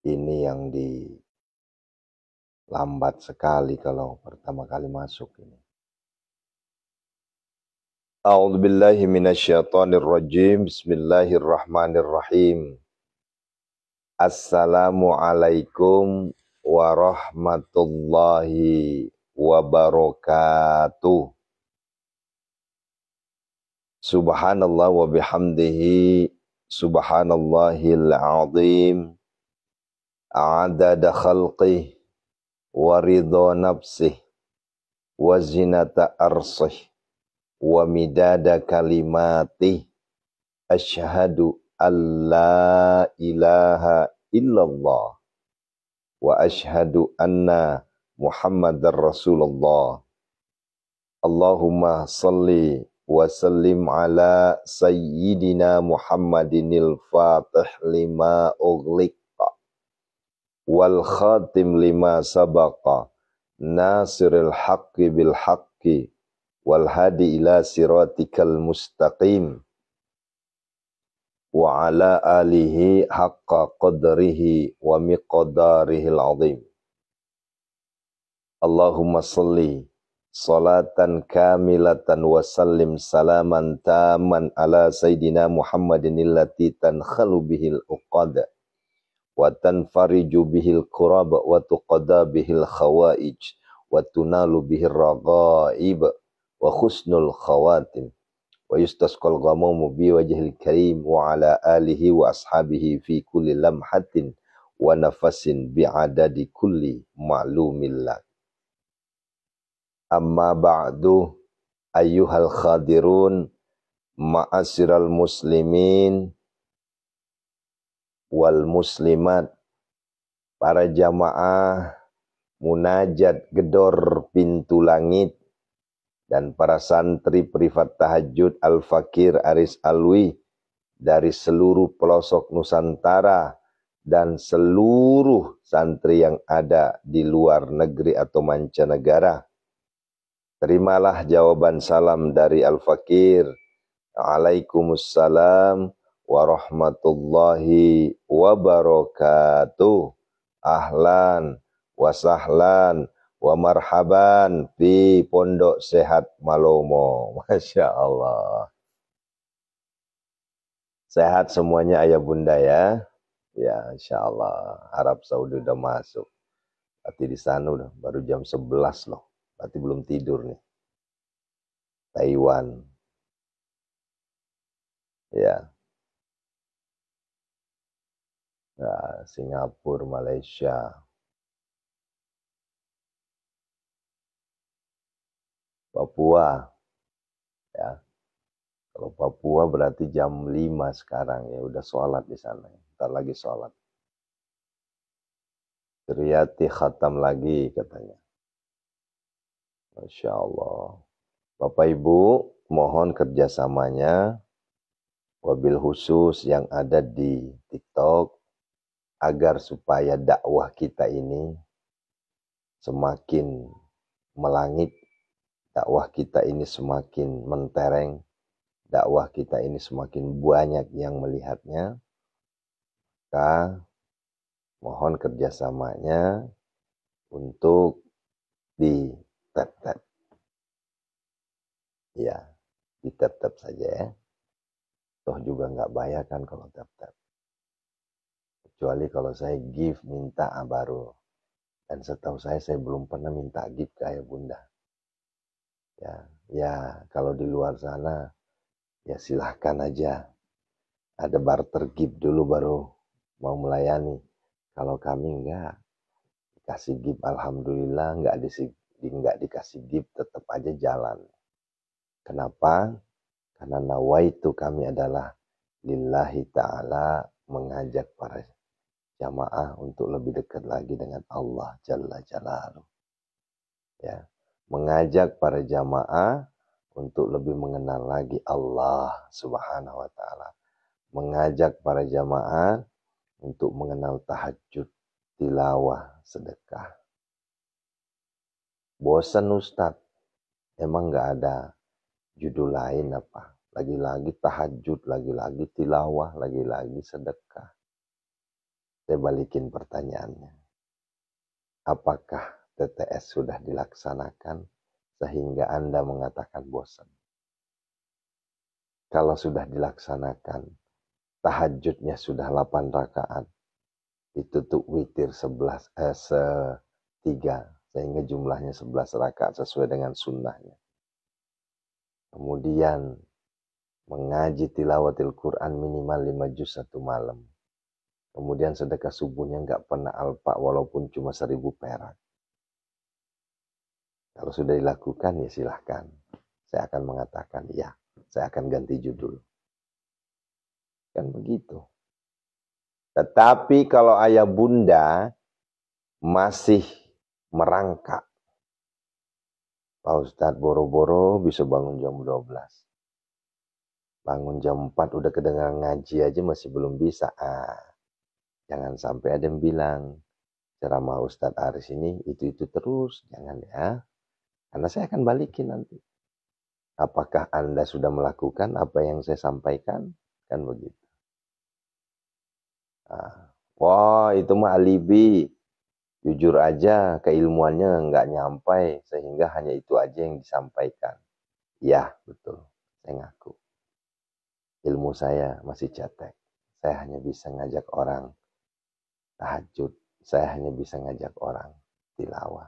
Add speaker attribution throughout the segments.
Speaker 1: Ini yang lambat sekali kalau pertama kali masuk ini. A'udzubillahi minasyaitonirrajim. Bismillahirrahmanirrahim. Assalamualaikum warahmatullahi wabarakatuh. Subhanallah wa bihamdihi, subhanallahil azim, adada khalqih wa ridha nafsih wa zinata arsih wa midada kalimatih. Asyhadu an la ilaha illallah wa asyhadu anna Muhammadar Rasulullah. Allahumma salli wa sallim ala sayyidina Muhammadinil fatih lima ughliqa wal khatim lima sabaqa nasiril haqqi bil haqqi wal hadi ila siratikal mustaqim wa ala alihi haqqa qadrihi wa miqdarihil azim. Allahumma salli salatan kamilatan wa sallim salaman taman ala sayyidina Muhammadin allati tankhalu bihil uqada wa tanfariju bihil quraba wa tuqada bihil khawaij wa tunalu bihil raghaib wa khusnul khawatim wa yustasqal ghamamu bi wajhil karim wa ala alihi wa ashabihi fi kulli lamhatin wa nafasin bi adadi kulli ma'lumillah. Amma ba'du, ayyuhal khadirun ma'asyiral muslimin wal muslimat, para jamaah munajat gedor pintu langit dan para santri privat tahajud Al-Fakir Aris Alwi dari seluruh pelosok Nusantara dan seluruh santri yang ada di luar negeri atau mancanegara. Terimalah jawaban salam dari Al-Fakir. Waalaikumsalam warahmatullahi wabarakatuh. Ahlan wa sahlan wa marhaban di Pondok Sehat Malomo. Masya Allah. Sehat semuanya ayah bunda ya. Ya insya Allah. Arab Saudi udah masuk. Berarti di sana udah baru jam 11 loh. Berarti belum tidur nih. Taiwan. Ya. Nah, Singapura, Malaysia. Papua. Ya. Kalau Papua berarti jam 5 sekarang ya. Udah sholat di sana. Ntar lagi sholat. Riyati khatam lagi katanya. Masya Allah. Bapak Ibu, mohon kerjasamanya wabil khusus yang ada di TikTok agar supaya dakwah kita ini semakin melangit, dakwah kita ini semakin mentereng, dakwah kita ini semakin banyak yang melihatnya. Maka mohon kerjasamanya untuk di tap-tap. Ya, di tap-tap saja ya. Toh juga nggak bayar kan kalau tap-tap. Kecuali kalau saya give minta baru. Dan setahu saya belum pernah minta give ke ayah bunda. Ya kalau di luar sana ya silahkan aja. Ada barter give dulu baru mau melayani. Kalau kami enggak dikasih give, alhamdulillah, enggak dikasih give tetap aja jalan. Kenapa? Karena nawaitu kami adalah lillahi ta'ala, mengajak para jamaah untuk lebih dekat lagi dengan Allah Jalla Jalaluh. Ya, mengajak para jamaah untuk lebih mengenal lagi Allah Subhanahu wa taala. Mengajak para jamaah untuk mengenal tahajud, tilawah, sedekah. Bosan Ustadz, emang nggak ada judul lain apa? Lagi-lagi tahajud, lagi-lagi tilawah, lagi-lagi sedekah. Saya balikin pertanyaannya. Apakah TTS sudah dilaksanakan sehingga Anda mengatakan bosan? Kalau sudah dilaksanakan, tahajudnya sudah 8 rakaat, itu tuh witir 3, sehingga jumlahnya 11 rakaat sesuai dengan sunnahnya. Kemudian mengaji tilawatil Quran minimal 5 juz 1 malam. Kemudian sedekah subuhnya nggak pernah alpa walaupun cuma 1.000 perak. Kalau sudah dilakukan ya silahkan. Saya akan mengatakan ya, saya akan ganti judul. Kan begitu. Tetapi kalau ayah bunda masih merangkak, Pak Ustadz boro-boro bisa bangun jam 12. Bangun jam 4 udah kedengaran ngaji aja masih belum bisa. Jangan sampai ada yang bilang, ceramah Ustadz Aris ini itu terus. Jangan ya. Karena saya akan balikin nanti. Apakah Anda sudah melakukan apa yang saya sampaikan? Kan begitu. Wah, itu mah alibi. Jujur aja, keilmuannya nggak nyampai, sehingga hanya itu aja yang disampaikan. Ya, betul. Saya ngaku. Ilmu saya masih cetek. Saya hanya bisa ngajak orang tahajud. Saya hanya bisa ngajak orang tilawah.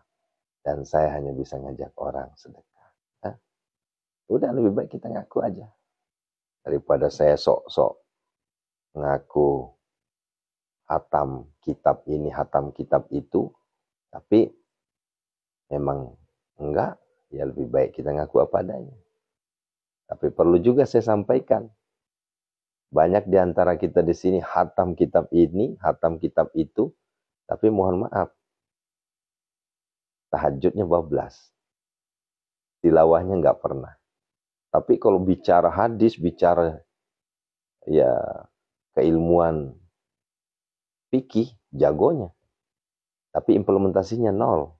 Speaker 1: Dan saya hanya bisa ngajak orang sedekah. Udah lebih baik kita ngaku aja. Daripada saya sok-sok ngaku hatam kitab ini, hatam kitab itu. Tapi memang enggak. Ya lebih baik kita ngaku apa adanya. Tapi perlu juga saya sampaikan. Banyak di antara kita di sini hatam kitab ini, hatam kitab itu, tapi mohon maaf, tahajudnya bablas, tilawahnya nggak pernah. Tapi kalau bicara hadis, bicara ya keilmuan fikih, jagonya, tapi implementasinya nol.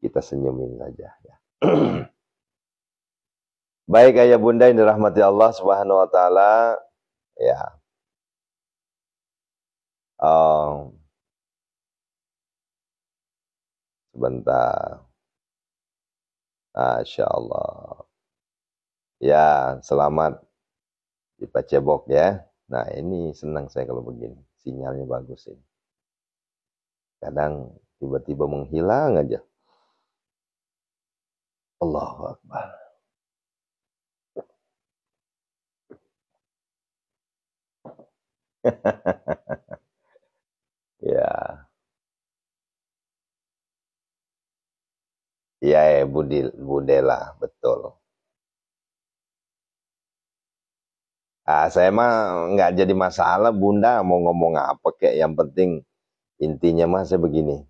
Speaker 1: Kita senyumin saja. Ya. Baik ayah bunda yang dirahmati Allah Subhanahu Wa Taala, ya. Sebentar. Masya Allah. Ya, selamat di Pak Cebok ya. Nah, ini senang saya kalau begini. Sinyalnya bagus ini. Kadang tiba-tiba menghilang aja. Allahu Akbar. Ya. Ya, Budela, betul. Saya mah nggak jadi masalah, Bunda mau ngomong apa kayak, yang penting intinya mah saya begini.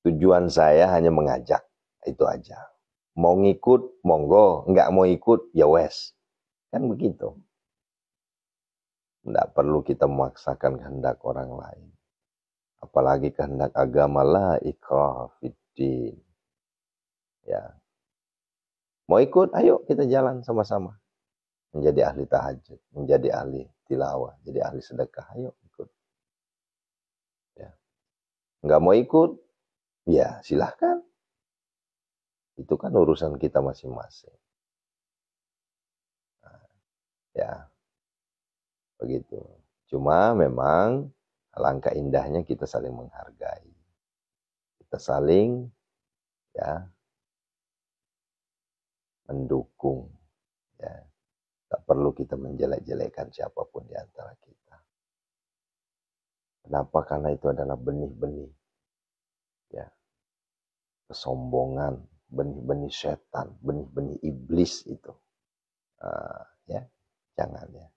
Speaker 1: Tujuan saya hanya mengajak, itu aja. Mau ngikut, monggo. Nggak mau ikut, ya wes. Kan begitu. Nggak perlu kita memaksakan kehendak orang lain. Apalagi kehendak agama, la ikraha fiddin. Ya. Mau ikut, ayo kita jalan sama-sama. Menjadi ahli tahajud, menjadi ahli tilawah, jadi ahli sedekah, ayo ikut. Ya. Nggak mau ikut, ya silahkan. Itu kan urusan kita masing-masing. Nah, ya, begitu. Cuma memang alangkah indahnya kita saling menghargai. Kita saling ya mendukung. Ya. Tak perlu kita menjelek-jelekan siapapun di antara kita. Kenapa? Karena itu adalah benih-benih ya kesombongan, benih-benih setan, benih-benih iblis itu. Ya, jangan ya.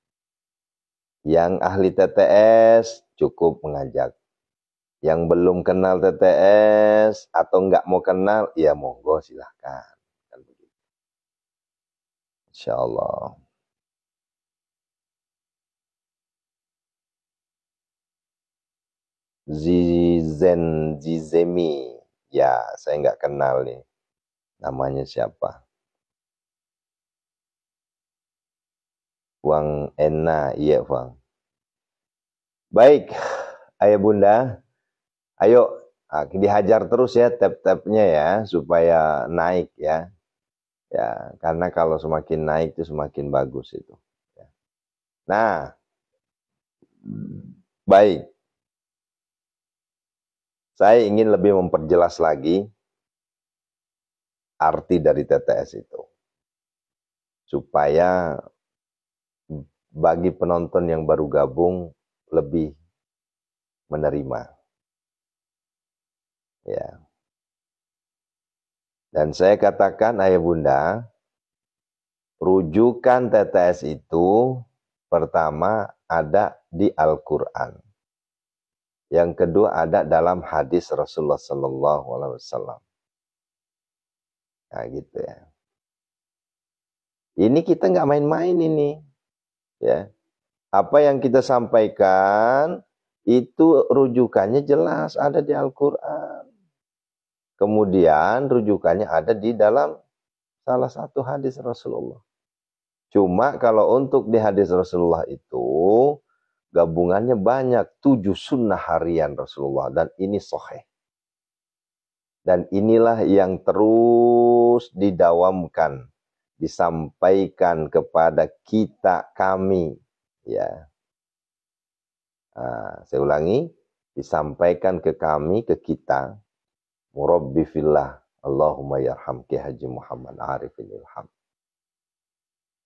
Speaker 1: Yang ahli TTS cukup mengajak. Yang belum kenal TTS atau nggak mau kenal, ya monggo silahkan. Kan begitu. Insya Allah. Zizemi. Ya, saya nggak kenal nih. Namanya siapa? Wang Ena, iya Wang. Baik, ayah bunda, ayo dihajar terus ya tab-tabnya ya supaya naik ya. Ya, karena kalau semakin naik itu semakin bagus itu. Nah, baik. Saya ingin lebih memperjelas lagi arti dari TTS itu. Supaya bagi penonton yang baru gabung lebih menerima. Ya. Dan saya katakan ayah bunda, rujukan TTS itu pertama ada di Al-Quran. Yang kedua ada dalam hadis Rasulullah Sallallahu Alaihi Wasallam. Nah gitu ya. Ini kita nggak main-main ini. Ya. Apa yang kita sampaikan itu rujukannya jelas ada di Al-Quran. Kemudian rujukannya ada di dalam salah satu hadis Rasulullah. Cuma kalau untuk di hadis Rasulullah itu gabungannya banyak, 7 sunnah harian Rasulullah, dan ini sahih. Dan inilah yang terus didawamkan, disampaikan kepada kita, kami. Ya. Saya ulangi, disampaikan ke kami, ke kita, Murabbi fillah, Allahumma yarham Ki Haji Muhammad Arifin Ilham.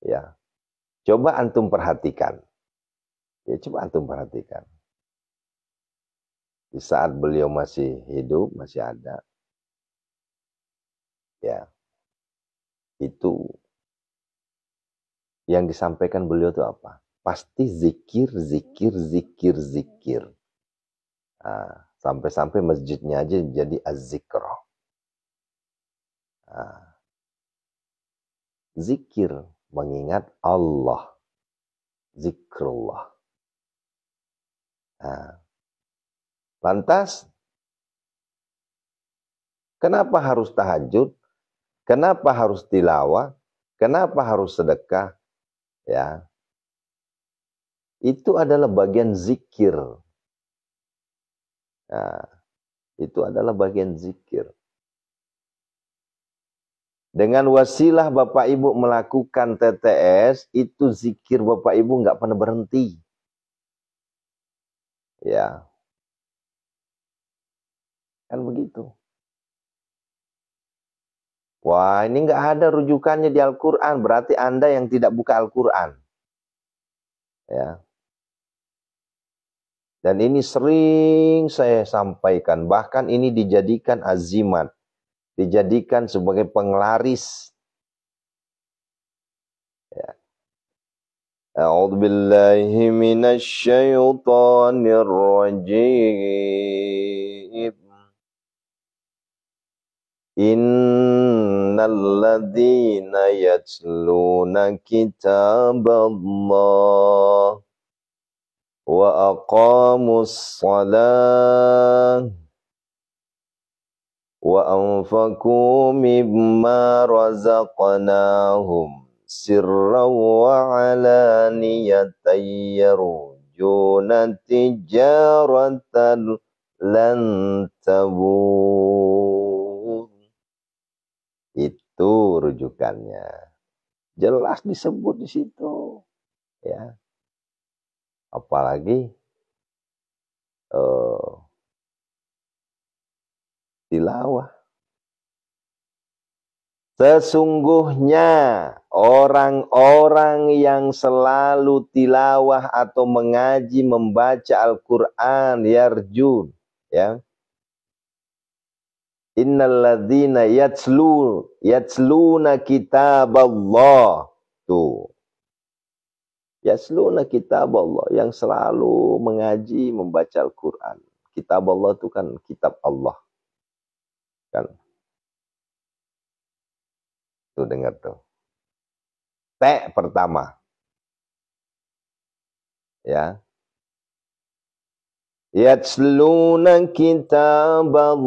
Speaker 1: Ya. Coba antum perhatikan. Ya, coba antum perhatikan. Di saat beliau masih hidup, masih ada, ya, itu yang disampaikan beliau itu apa? Pasti zikir, zikir, zikir, zikir. Sampai-sampai masjidnya aja jadi az-zikra. Zikir, mengingat Allah. Zikrullah. Lantas, kenapa harus tahajud? Kenapa harus tilawah? Kenapa harus sedekah? Ya, itu adalah bagian zikir. Nah, itu adalah bagian zikir. Dengan wasilah Bapak Ibu melakukan TTS, itu zikir Bapak Ibu nggak pernah berhenti. Ya, kan begitu. Wah, ini nggak ada rujukannya di Al-Quran, berarti Anda yang tidak buka Al-Quran. Ya. Dan ini sering saya sampaikan, bahkan ini dijadikan azimat, dijadikan sebagai penglaris. Ya. A'udzu billahi minasy syaithanir rajim. Innal ladzina yatluna kitaballah wa aqamus shalah wa anfaqu mimma razaqnahum sirran wa alaniyatan yarjuna tijaratan lan tabur. Itu rujukannya. Jelas disebut di situ. Ya. Apalagi tilawah. Sesungguhnya orang-orang yang selalu tilawah atau mengaji, membaca Al-Quran, yarjun, ya. Innal ladzina yatsluna kitaballah. Tuh. Yatsluna kitaballah, yang selalu mengaji, membaca Al-Quran. Kitab Allah itu kan kitab Allah. Kan? Tuh dengar tuh. T pertama. Ya. Yatsluna kitaballah.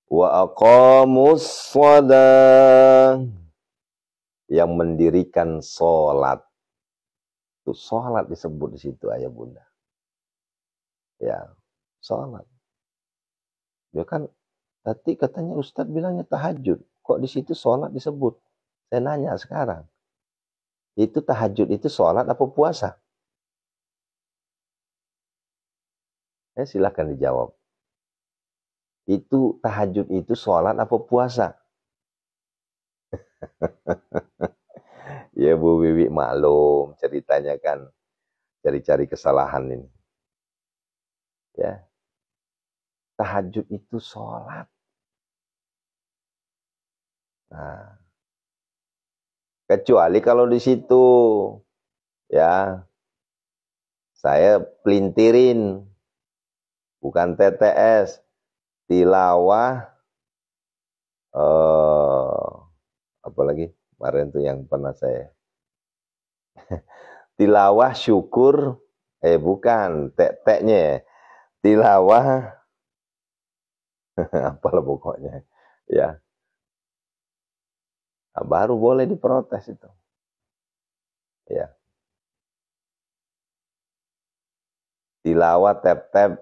Speaker 1: Wa aqamus shalah, yang mendirikan sholat. Itu sholat disebut di situ ayah bunda. Ya, sholat. Dia kan tadi katanya Ustadz bilangnya tahajud. Kok di situ sholat disebut? Saya nanya sekarang. Itu tahajud itu sholat apa puasa? Silakan dijawab. Itu tahajud itu sholat apa puasa? Ya Bu Wiwi maklum ceritanya kan cari-cari kesalahan ini. Ya, tahajud itu sholat. Nah, kecuali kalau di situ ya saya pelintirin, bukan TTS, tilawah, apalagi kemarin tuh yang pernah saya tilawah syukur, bukan tek-teknya, tilawah apalah pokoknya ya. Nah, baru boleh diprotes itu ya. Tilawah tap-tap,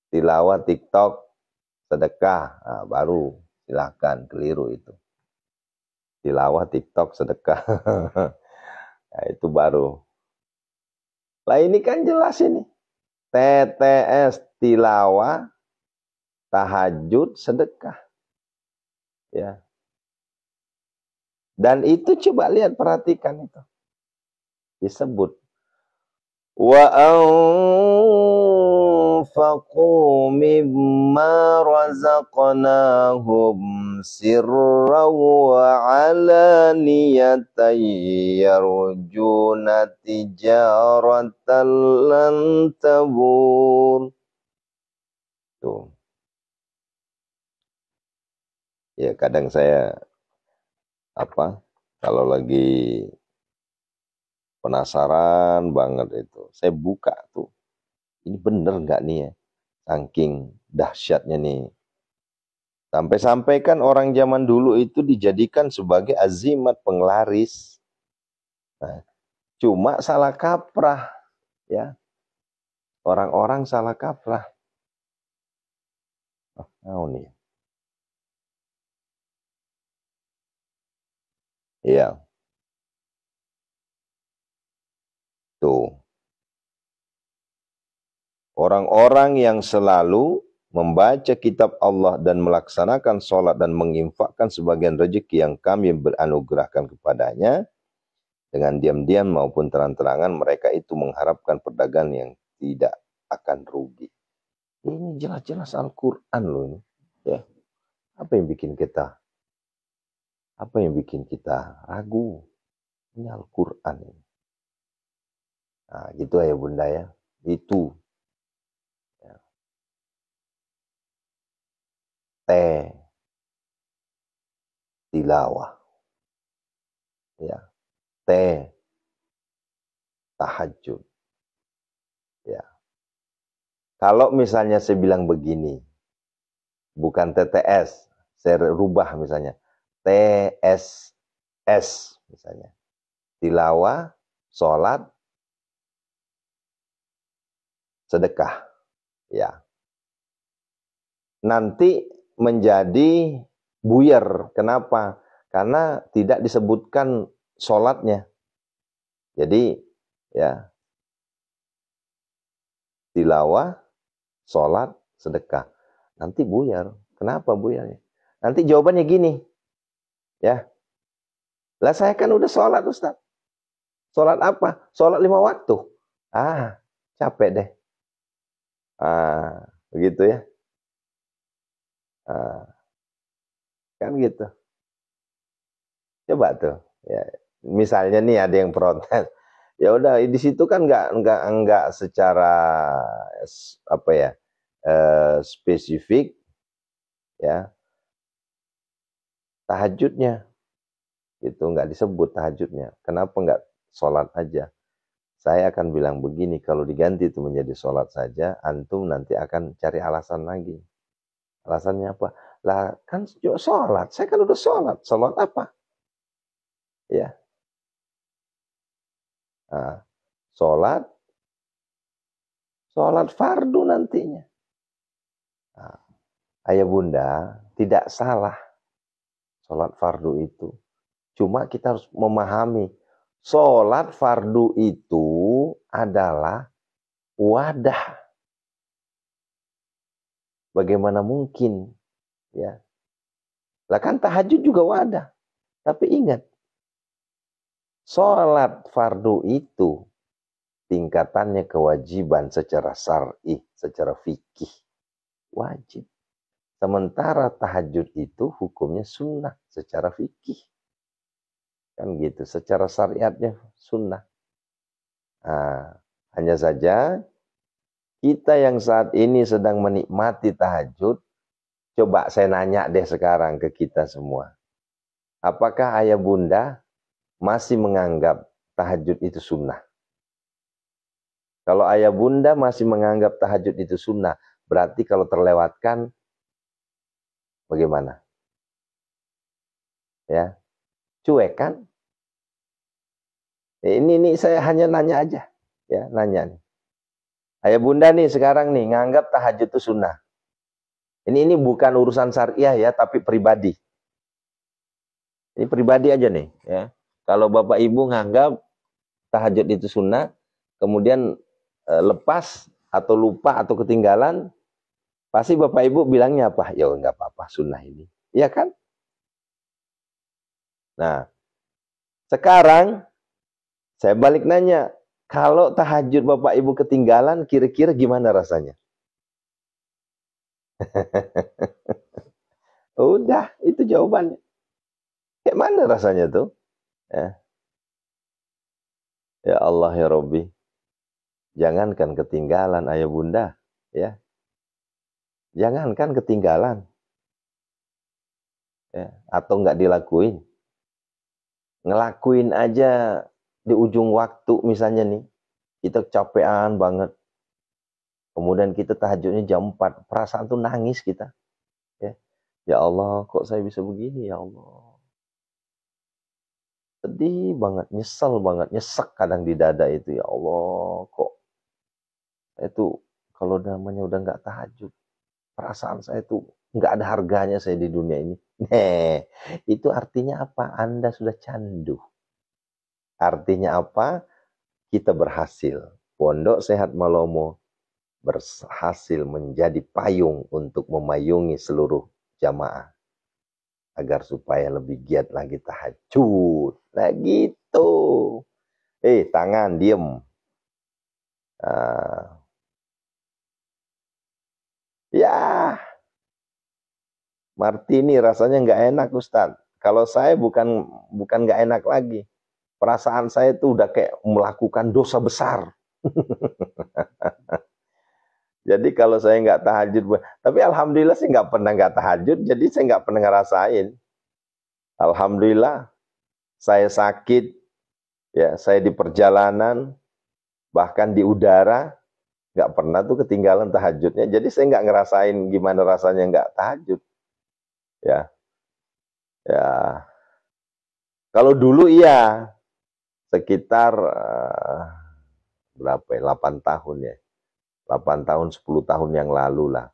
Speaker 1: tilawah TikTok, sedekah, nah, baru silakan, keliru itu. Tilawah TikTok sedekah. Nah, itu baru. Lah ini kan jelas ini. TTS tilawah, tahajud, sedekah. Ya. Dan itu coba lihat, perhatikan itu. Disebut wa anfaqu mimma razaqnahum sirran wa alaniyatan yarjuna tijaratan lan tabur. Tuh. Ya kadang saya kalau lagi penasaran banget itu, saya buka tuh. Ini bener nggak nih ya? Saking dahsyatnya nih. Sampai-sampai kan orang zaman dulu itu dijadikan sebagai azimat penglaris. Nah, cuma salah kaprah, ya. Orang-orang salah kaprah. Oh nih. Iya. Tuh. Orang-orang yang selalu membaca kitab Allah dan melaksanakan sholat dan menginfakkan sebagian rezeki yang kami beranugerahkan kepadanya, dengan diam-diam maupun terang-terangan mereka itu mengharapkan perdagangan yang tidak akan rugi. Ini jelas-jelas Al-Quran loh ini. Ya. Apa yang bikin kita ragu? Ini Al-Quran. Nah, gitu ya Bunda ya. Itu. Ya. T. Tilawah. Ya. T. Tahajud. Ya. Kalau misalnya saya bilang begini, bukan TTS, saya rubah misalnya. TSS misalnya. Tilawah, sholat, sedekah. Ya. Nanti menjadi buyar. Kenapa? Karena tidak disebutkan sholatnya. Jadi ya tilawah, sholat, sedekah. Nanti buyar. Kenapa buyarnya? Nanti jawabannya gini. Ya. Lah saya kan udah sholat Ustaz. Sholat apa? Sholat 5 waktu. Capek deh. Begitu ya. Kan gitu. Coba tuh. Ya. Misalnya nih ada yang protes. Ya udah di situ kan nggak secara spesifik ya tahajudnya itu nggak disebut tahajudnya. Kenapa nggak sholat aja? Saya akan bilang begini, kalau diganti itu menjadi sholat saja, antum nanti akan cari alasan lagi. Alasannya apa? Lah kan sholat, saya kan udah sholat. Sholat apa? Ya. Nah, sholat fardu nantinya. Nah, ayah bunda, tidak salah sholat fardu itu. Cuma kita harus memahami, sholat fardu itu adalah wadah. Bagaimana mungkin, ya? Lah kan tahajud juga wadah. Tapi ingat, sholat fardu itu tingkatannya kewajiban secara syar'i, secara fikih. Wajib. Sementara tahajud itu hukumnya sunnah secara fikih. Kan gitu, secara syariatnya sunnah. Nah, hanya saja kita yang saat ini sedang menikmati tahajud, coba saya nanya deh sekarang ke kita semua. Apakah ayah bunda masih menganggap tahajud itu sunnah? Kalau ayah bunda masih menganggap tahajud itu sunnah, berarti kalau terlewatkan, bagaimana? Ya, cuek kan? Ini saya hanya nanya aja, ya nanya nih. Ayah bunda nih sekarang nih nganggap tahajud itu sunnah. Ini bukan urusan syariah ya, tapi pribadi. Ini pribadi aja nih, ya. Kalau bapak ibu nganggap tahajud itu sunnah, kemudian lepas atau lupa atau ketinggalan, pasti bapak ibu bilangnya apa? Ya nggak apa-apa sunnah ini, iya kan? Nah, sekarang saya balik nanya, kalau tahajud bapak ibu ketinggalan, kira-kira gimana rasanya? Udah, itu jawabannya. Kayak mana rasanya tuh? Ya, ya Allah ya Robbi, jangankan ketinggalan ayah bunda, ya. Jangankan ketinggalan, ya, atau nggak dilakuin. Ngelakuin aja di ujung waktu misalnya nih, kita capean banget. Kemudian kita tahajudnya jam 4, perasaan tuh nangis kita. Ya, ya Allah, kok saya bisa begini ya Allah. Sedih banget, nyesel banget, nyesek kadang di dada itu. Ya Allah, kok itu kalau namanya udah nggak tahajud, perasaan saya tuh nggak ada harganya saya di dunia ini. Itu artinya apa? Anda sudah candu. Artinya apa? Kita berhasil. Pondok Sehat Malomo berhasil menjadi payung untuk memayungi seluruh jamaah. Agar supaya lebih giat lagi tahajud. Nah gitu. Tangan, diem. Ya, Martini rasanya nggak enak Ustadz. Kalau saya bukan nggak enak lagi. Perasaan saya tuh udah kayak melakukan dosa besar. Jadi kalau saya nggak tahajud, tapi alhamdulillah sih nggak pernah nggak tahajud, jadi saya nggak pernah ngerasain. Alhamdulillah, saya sakit, ya saya di perjalanan, bahkan di udara, nggak pernah tuh ketinggalan tahajudnya. Jadi saya nggak ngerasain gimana rasanya nggak tahajud. Ya, ya. Kalau dulu iya, sekitar berapa ya? 8 tahun ya. 8 tahun, 10 tahun yang lalu lah.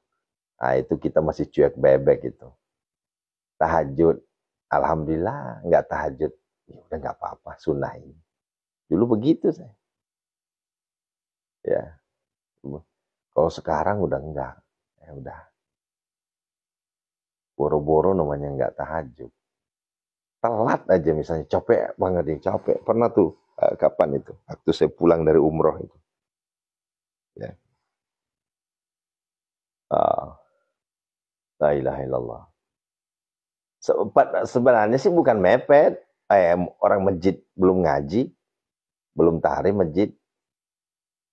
Speaker 1: Nah, itu kita masih cuek bebek itu. Tahajud, alhamdulillah nggak tahajud. Ya udah nggak apa-apa, sunnah ini. Dulu begitu saya. Ya, kalau sekarang udah enggak. Ya udah. Boro-boro namanya nggak tahajud. Telat aja misalnya, capek banget nih, capek. Pernah tuh, kapan itu? Waktu saya pulang dari umroh itu. Ya. La ilaha illallah. Sebenarnya sih bukan mepet. Orang masjid belum ngaji, belum tahrim masjid.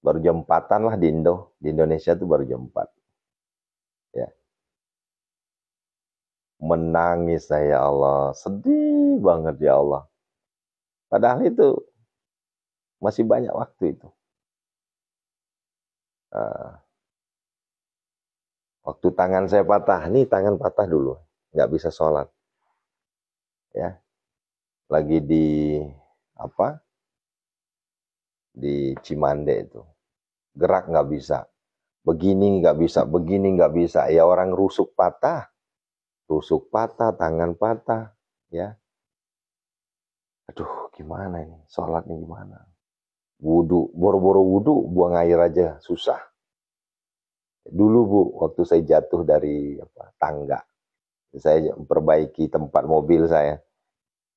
Speaker 1: Baru jam 4-an lah di Indo. Di Indonesia tuh baru jam 4. Ya. Menangis saya, ya Allah. Sedih banget ya Allah. Padahal itu masih banyak waktu itu. Waktu tangan saya patah, nih tangan patah dulu. Nggak bisa sholat. Ya. Lagi di apa? di Cimande itu. Gerak nggak bisa, begini nggak bisa, begini nggak bisa. Ya orang rusuk patah, tangan patah, ya. Aduh, gimana ini? Sholatnya gimana? Wudhu, boro-boro wudhu, buang air aja susah. Dulu Bu, waktu saya jatuh dari tangga, saya memperbaiki tempat mobil saya,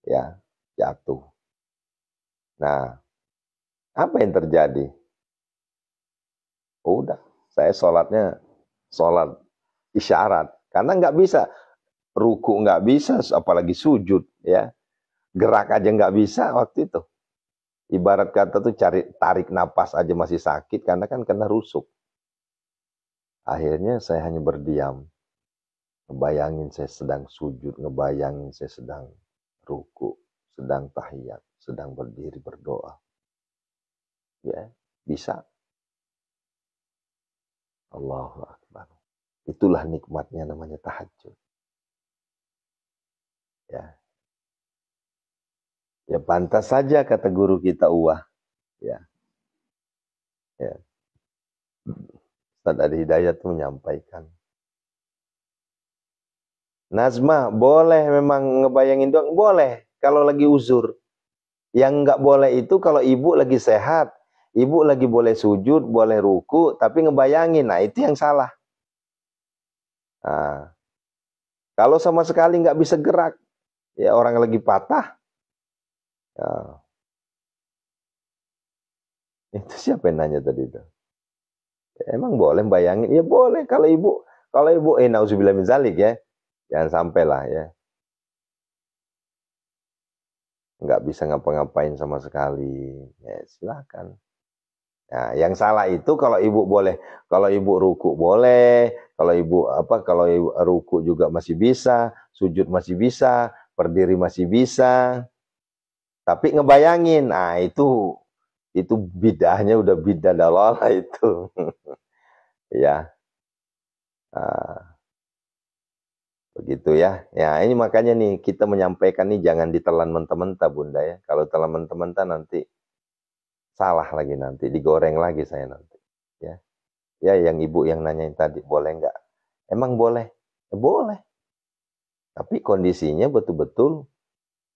Speaker 1: ya jatuh. Nah, apa yang terjadi? Udah, saya sholat isyarat, karena nggak bisa ruku, nggak bisa, apalagi sujud, ya gerak aja nggak bisa waktu itu. Ibarat kata tuh tarik napas aja masih sakit karena kan kena rusuk. Akhirnya saya hanya berdiam, ngebayangin saya sedang sujud, ngebayangin saya sedang ruku, sedang tahiyat, sedang berdiri berdoa. Ya, bisa. Allahu Akbar. Itulah nikmatnya namanya tahajud. Ya. Ya pantas saja kata guru kita ya. Ya. Ustaz Adi Hidayat itu menyampaikan. Nazma, boleh memang ngebayangin doang, boleh kalau lagi uzur. Yang nggak boleh itu kalau ibu lagi sehat, ibu lagi boleh sujud, boleh ruku, tapi ngebayangin, nah itu yang salah. Nah, kalau sama sekali nggak bisa gerak, ya orang lagi patah, ya, itu siapa yang nanya tadi itu? Ya, emang boleh bayangin? Ya boleh kalau ibu nauzubillah min zalik ya, jangan sampai lah ya, nggak bisa ngapa-ngapain sama sekali, ya silakan. Nah, yang salah itu kalau ibu ruku boleh, kalau ibu ruku juga masih bisa, sujud masih bisa, berdiri masih bisa, tapi ngebayangin, nah itu bidahnya udah bidah dalalah itu, ya, nah, begitu ya. Ya ini makanya nih kita menyampaikan nih jangan ditelan mentah-mentah Bunda ya. Kalau telan mentah-mentah nanti salah lagi, nanti digoreng lagi saya nanti, ya. Ya, yang ibu yang nanyain tadi, boleh nggak? Emang boleh? Ya, boleh. Tapi kondisinya betul-betul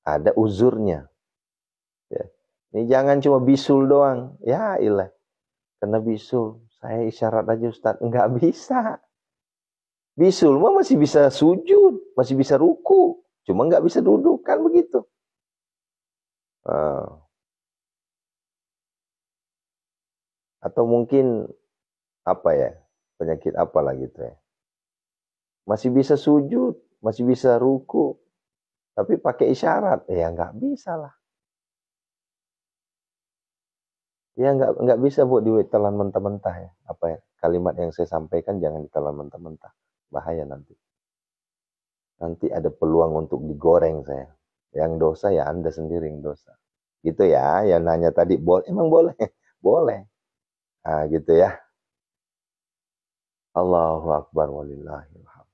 Speaker 1: ada uzurnya. Ya. Ini jangan cuma bisul doang. Ya ilah, kena bisul. Saya isyarat aja Ustaz. Nggak bisa. Bisul mah masih bisa sujud, masih bisa ruku. Cuma nggak bisa duduk, kan begitu. Atau mungkin apa ya, penyakit apa lah gitu ya. Masih bisa sujud, masih bisa ruku, tapi pakai isyarat, ya nggak bisa lah. Ya nggak bisa Bu ditelan mentah-mentah ya. Apa ya, kalimat yang saya sampaikan jangan ditelan mentah-mentah. Bahaya nanti. Nanti ada peluang untuk digoreng saya. Yang dosa ya Anda sendiri yang dosa. Gitu ya, yang nanya tadi, emang boleh? Boleh. Nah gitu ya. Allahu Akbar walillahilhamd.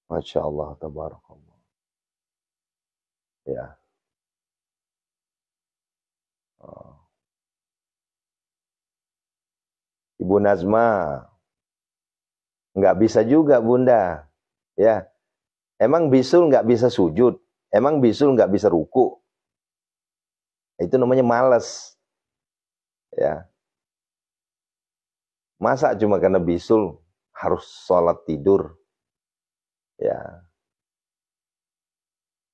Speaker 1: Masya Allah, tabarakallah. Ya. Oh. Ibu Nazma, nggak bisa juga Bunda. Ya, emang bisul nggak bisa sujud, emang bisul nggak bisa ruku. Itu namanya males. Ya, masa cuma karena bisul harus sholat tidur. Ya,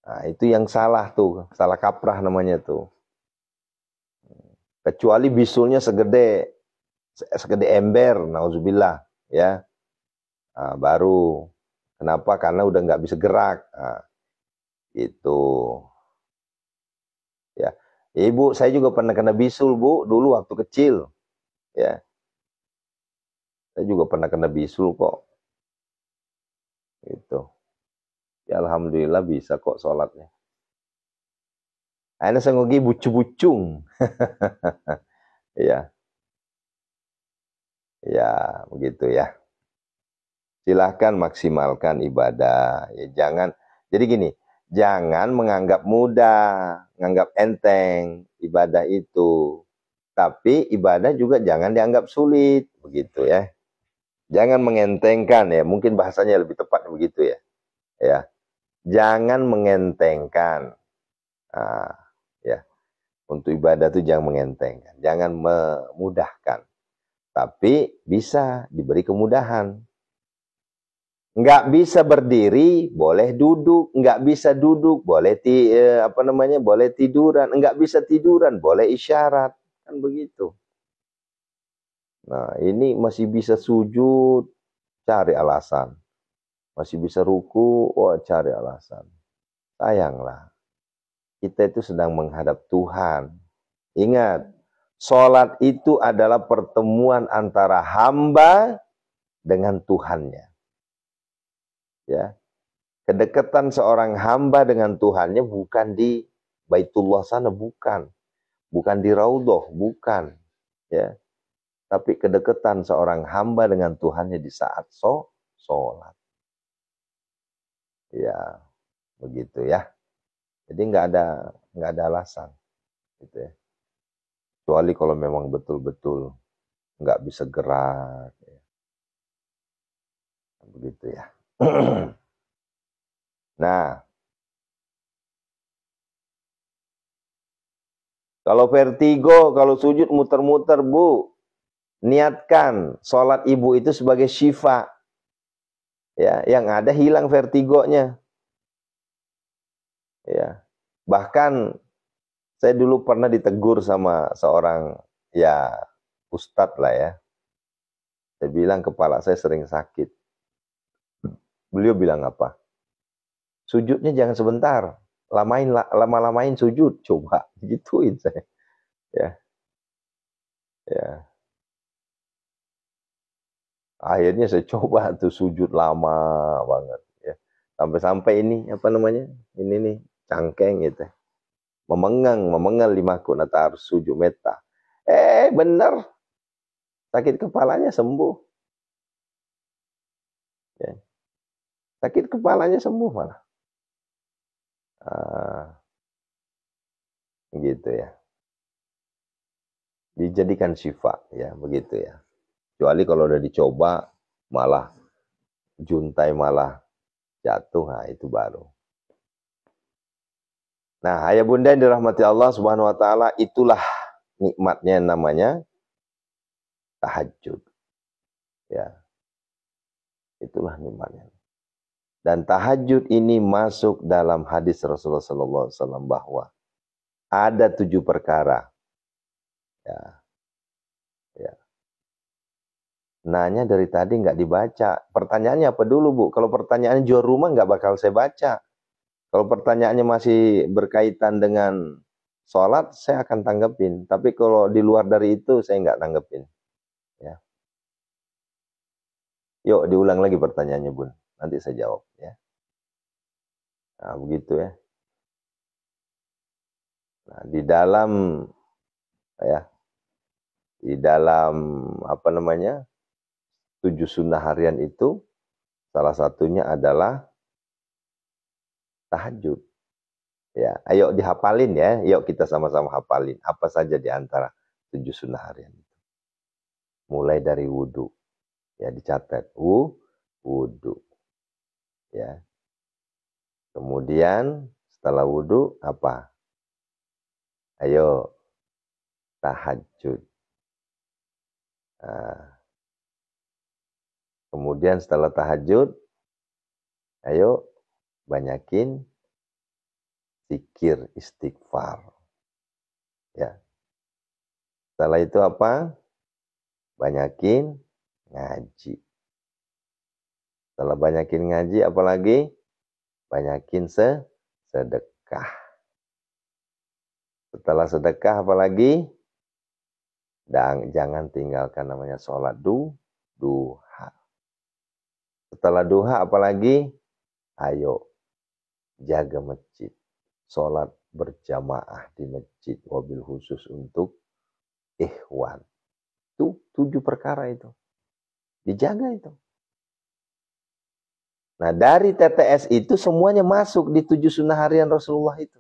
Speaker 1: nah, itu yang salah tuh, salah kaprah namanya tuh. Kecuali bisulnya segede ember, nauzubillah, ya. Nah, baru kenapa? Karena udah nggak bisa gerak. Nah, itu. Ya, Ibu, saya juga pernah kena bisul Bu, dulu waktu kecil. Ya, saya juga pernah kena bisul kok. Itu. Ya, alhamdulillah bisa kok sholatnya. Akhirnya saya ngogi bucu-bucung. Ya, ya begitu ya. Silahkan maksimalkan ibadah. Ya, jangan. Jadi gini, Jangan menganggap mudah, menganggap enteng ibadah itu. Tapi ibadah juga jangan dianggap sulit, begitu ya. Jangan mengentengkan ya, mungkin bahasanya lebih tepat begitu ya. Ya, jangan mengentengkan. Nah, ya, untuk ibadah itu jangan mengentengkan, jangan memudahkan. Tapi bisa diberi kemudahan. Nggak bisa berdiri, boleh duduk. Nggak bisa duduk, boleh boleh tiduran. Nggak bisa tiduran, boleh isyarat. Kan begitu. Nah, ini masih bisa sujud, cari alasan. Masih bisa ruku, cari alasan. Sayanglah, kita itu sedang menghadap Tuhan. Ingat, sholat itu adalah pertemuan antara hamba dengan Tuhannya. Ya, kedekatan seorang hamba dengan Tuhannya bukan di Baitullah sana, bukan di Raudhah, bukan, ya. Tapi kedekatan seorang hamba dengan Tuhannya di saat sholat. Ya, begitu ya. Jadi nggak ada alasan, gitu ya. Kecuali kalau memang betul-betul nggak bisa gerak, ya. Begitu ya. Nah, kalau vertigo, kalau sujud muter-muter, Bu, niatkan sholat ibu itu sebagai syifa. Ya, yang ada hilang vertigonya. Ya. Bahkan saya dulu pernah ditegur sama seorang ya ustadz lah ya. Saya bilang kepala saya sering sakit. Beliau bilang apa? Sujudnya jangan sebentar. Lama-lamain sujud. Coba gituin saya. Ya, ya. Akhirnya saya coba tuh sujud lama banget ya. Sampai-sampai ini apa namanya? Ini nih cangkeng gitu. Memengang limaku nata harus sujud meta. Bener. Sakit kepalanya sembuh. Ya. Sakit kepalanya sembuh malah. Gitu ya. Dijadikan syifa ya, begitu ya. Kecuali kalau udah dicoba malah juntai, malah jatuh, nah itu baru. Nah, ayah bunda yang dirahmati Allah Subhanahu wa taala, itulah nikmatnya namanya tahajud. Ya. Itulah nikmatnya. Dan tahajud ini masuk dalam hadis Rasulullah SAW bahwa ada 7 perkara. Ya. Ya. Nanya dari tadi nggak dibaca. Pertanyaannya apa dulu, Bu? Kalau pertanyaannya jual rumah nggak bakal saya baca. Kalau pertanyaannya masih berkaitan dengan sholat, saya akan tanggepin. Tapi kalau di luar dari itu, saya nggak tanggepin. Ya. Yuk, diulang lagi pertanyaannya, Bun. Nanti saya jawab. Ya. Nah, begitu ya. Nah, di dalam apa namanya 7 sunnah harian itu, salah satunya adalah tahajud. Ya, ayo dihafalin ya. Yuk kita sama-sama hafalin. Apa saja di antara 7 sunnah harian itu. Mulai dari wudhu. Ya, dicatat. Wudhu. Ya. Kemudian setelah wudhu apa? Ayo tahajud. Nah, kemudian setelah tahajud, ayo banyakin zikir istighfar. Ya. Setelah itu apa? Banyakin ngaji. Setelah banyakin ngaji, apalagi? Banyakin sedekah. Setelah sedekah, apalagi? Dan jangan tinggalkan namanya sholat duha. Setelah duha, apalagi? Ayo jaga masjid. Sholat berjamaah di masjid. Wabil khusus untuk ikhwan. Itu 7 perkara itu. Dijaga itu. Nah, dari TTS itu semuanya masuk di 7 sunnah harian Rasulullah itu.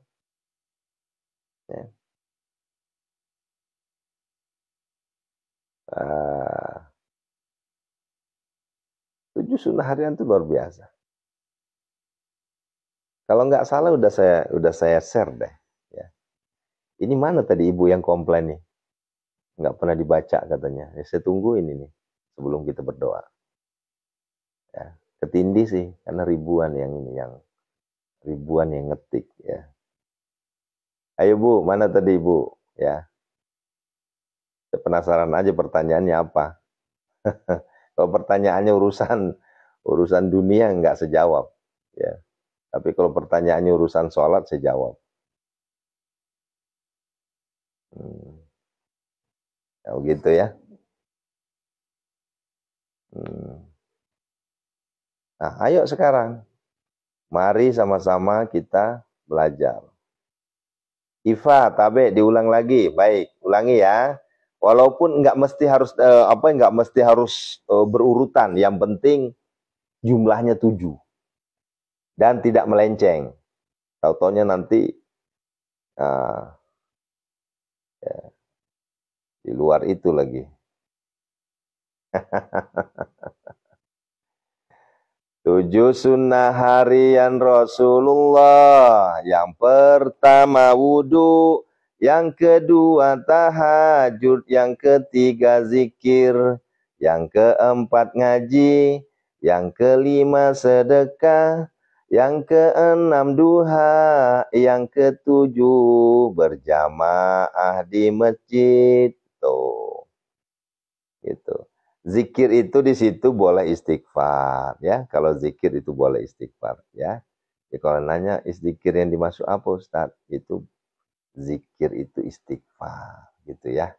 Speaker 1: Ya. 7 sunnah harian itu luar biasa. Kalau nggak salah udah saya share deh. Ya. Ini mana tadi ibu yang komplain nih? Nggak pernah dibaca katanya. Ya, saya tungguin ini sebelum kita berdoa. Ya. Ketindih sih, karena ribuan yang ini, yang ribuan yang ngetik ya. Ayo Bu, mana tadi Bu? Ya, saya penasaran aja pertanyaannya apa. Kalau pertanyaannya urusan dunia nggak sejawab. Ya. Tapi kalau pertanyaannya urusan sholat saya jawab. Hmm. Ya, gitu ya. Hmm. Nah, ayo sekarang. Mari sama-sama kita belajar. Iva, Tabe, diulang lagi. Baik, ulangi ya. Walaupun nggak mesti harus nggak mesti harus berurutan. Yang penting jumlahnya 7 dan tidak melenceng. Tahu-taunya nanti uh, ya, di luar itu lagi. 7 sunnah harian Rasulullah. Yang pertama wudhu, yang kedua tahajud, yang ketiga zikir, yang keempat ngaji, yang kelima sedekah, yang keenam duha, yang ketujuh berjamaah di masjid. Tuh, gitu. Zikir itu di situ boleh istighfar ya. Kalau zikir itu boleh istighfar ya. Ya kalau nanya zikir yang dimaksud apa Ustaz? Itu zikir itu istighfar gitu ya.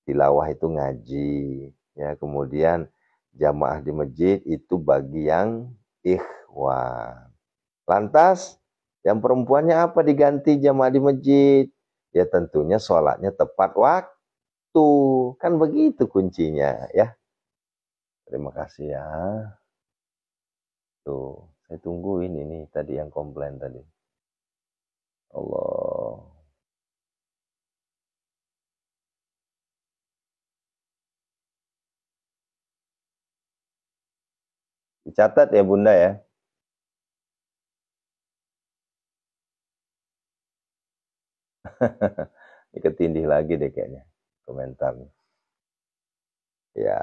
Speaker 1: Tilawah itu ngaji ya. Kemudian jamaah di masjid itu bagi yang ikhwan. Lantas yang perempuannya apa diganti jamaah di masjid? Ya tentunya sholatnya tepat waktu. Kan begitu kuncinya ya. Terima kasih ya. Tuh, saya tungguin ini tadi yang komplain tadi. Allah. Dicatat ya Bunda ya. Ini ketindih lagi deh kayaknya komentar. Ya,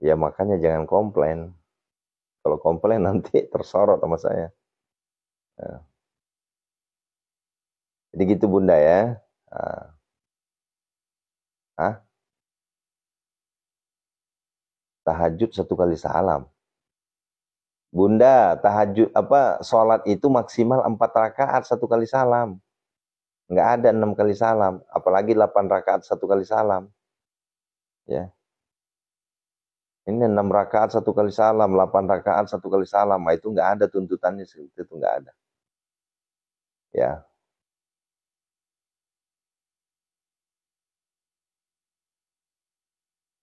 Speaker 1: ya makanya jangan komplain. Kalau komplain nanti tersorot sama saya. Nah, jadi gitu Bunda ya. Nah, ah, tahajud 1 kali salam. Bunda, tahajud apa? Sholat itu maksimal 4 rakaat 1 kali salam. Nggak ada 6 kali salam. Apalagi 8 rakaat 1 kali salam. Ya. Ini 6 rakaat 1 kali salam, 8 rakaat 1 kali salam. Nah, itu nggak ada tuntutannya seperti itu, nggak ada. Ya,